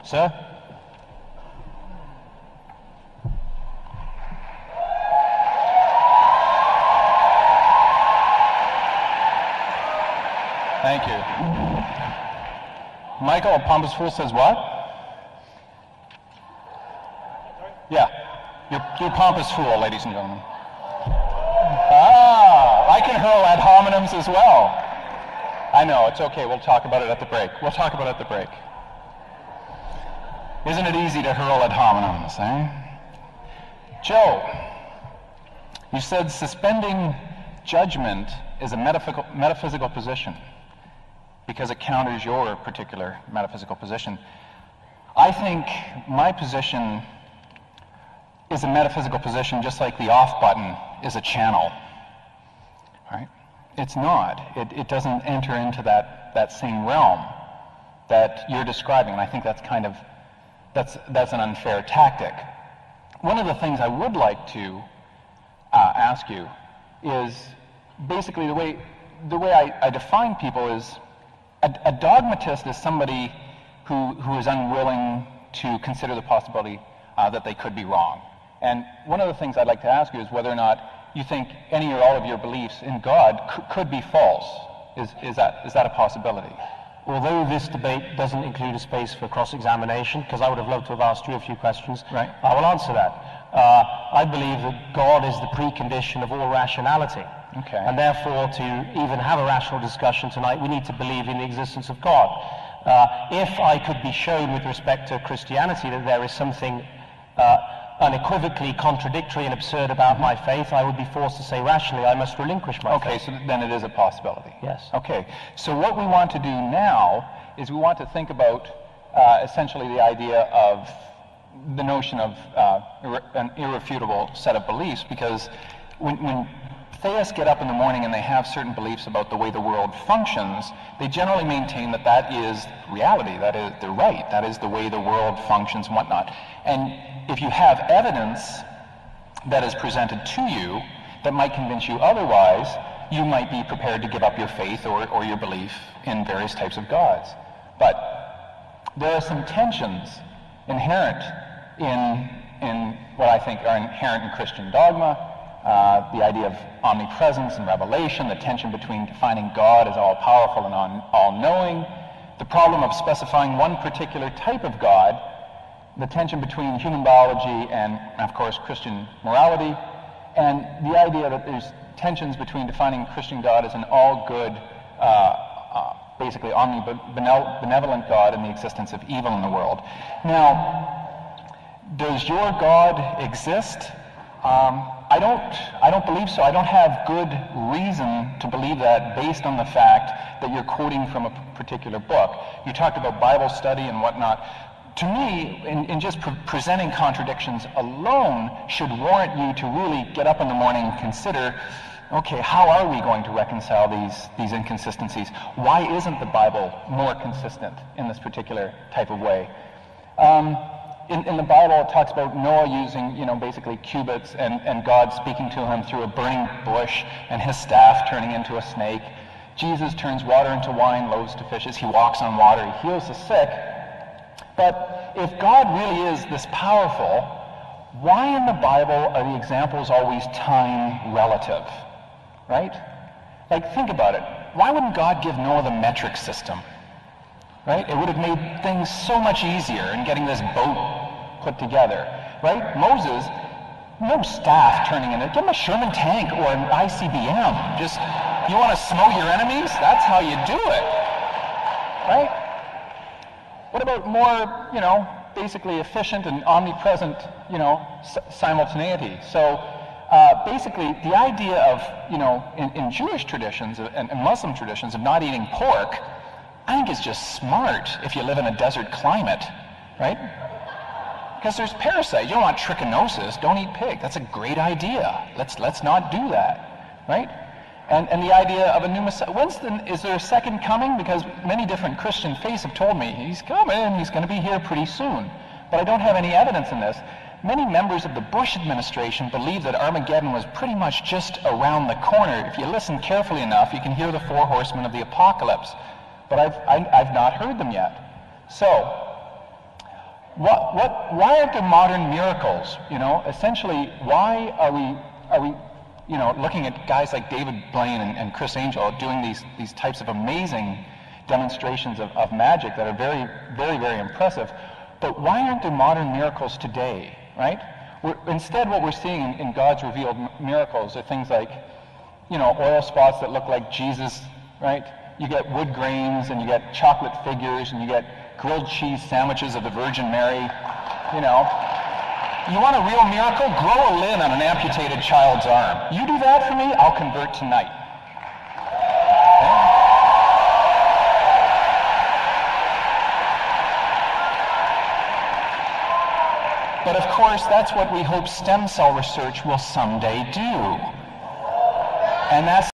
Sir? Thank you. Michael, a pompous fool says what? Yeah, you're pompous fool, ladies and gentlemen. Ah, I can hurl ad hominems as well. I know, it's okay, we'll talk about it at the break. We'll talk about it at the break. Isn't it easy to hurl ad hominems, eh? Joe, you said suspending judgment is a metaphysical position because it counters your particular metaphysical position. I think my position is a metaphysical position just like the off button is a channel, right? It's not. It doesn't enter into that same realm that you're describing, and I think that's kind of, that's an unfair tactic. One of the things I would like to ask you is basically the way I define people is a dogmatist is somebody who is unwilling to consider the possibility that they could be wrong. And one of the things I'd like to ask you is whether or not you think any or all of your beliefs in God could be false. Is that a possibility? Although this debate doesn't include a space for cross-examination, because I would have loved to have asked you a few questions, right. I will answer that. I believe that God is the precondition of all rationality. Okay. And therefore, to even have a rational discussion tonight, we need to believe in the existence of God. If I could be shown with respect to Christianity that there is something unequivocally contradictory and absurd about my faith, I would be forced to say rationally, I must relinquish my faith. Okay, so then it is a possibility. Yes. Okay, so what we want to do now is we want to think about essentially the idea of the notion of an irrefutable set of beliefs, because when theists get up in the morning and they have certain beliefs about the way the world functions, they generally maintain that that is reality, that is, they're right, that is the way the world functions and whatnot. And if you have evidence that is presented to you that might convince you otherwise, you might be prepared to give up your faith or your belief in various types of gods. But there are some tensions inherent in what I think are inherent in Christian dogma. The idea of omnipresence and revelation, the tension between defining God as all-powerful and all-knowing, the problem of specifying one particular type of God, the tension between human biology and, of course, Christian morality, and the idea that there's tensions between defining Christian God as an all-good, basically omnibenevolent God and the existence of evil in the world. Now, does your God exist? I don't believe so. I don't have good reason to believe that based on the fact that you're quoting from a particular book. You talked about Bible study and whatnot. To me, in just presenting contradictions alone should warrant you to really get up in the morning and consider, okay, how are we going to reconcile these inconsistencies? Why isn't the Bible more consistent in this particular type of way? In the Bible, it talks about Noah using, basically cubits and God speaking to him through a burning bush and his staff turning into a snake. Jesus turns water into wine, loaves to fishes. He walks on water. He heals the sick. But if God really is this powerful, why in the Bible are the examples always time relative, right? Like, think about it. Why wouldn't God give Noah the metric system? Right? It would have made things so much easier in getting this boat put together, right? Moses, no staff turning in it. Give him a Sherman tank or an ICBM. Just, you want to smoke your enemies? That's how you do it, right? What about more, basically efficient and omnipresent, simultaneity? So basically, the idea of, in Jewish traditions and Muslim traditions of not eating pork, I think it's just smart if you live in a desert climate, right? Because there's parasites. You don't want trichinosis. Don't eat pig. That's a great idea. Let's not do that, right? And the idea of a new Messiah. Is there a second coming? Because many different Christian faiths have told me he's coming. He's going to be here pretty soon. But I don't have any evidence in this. Many members of the Bush administration believe that Armageddon was pretty much just around the corner. If you listen carefully enough, you can hear the four horsemen of the apocalypse. But I've not heard them yet. So, why aren't there modern miracles? You know, essentially, why are we you know, looking at guys like David Blaine and Chris Angel doing these types of amazing demonstrations of magic that are very, very, very impressive, but why aren't there modern miracles today, right? Instead, what we're seeing in God's revealed miracles are things like, you know, oil spots that look like Jesus, right? You get wood grains, and you get chocolate figures, and you get grilled cheese sandwiches of the Virgin Mary, you know. You want a real miracle? Grow a limb on an amputated child's arm. You do that for me, I'll convert tonight. Okay? But of course, that's what we hope stem cell research will someday do. And that's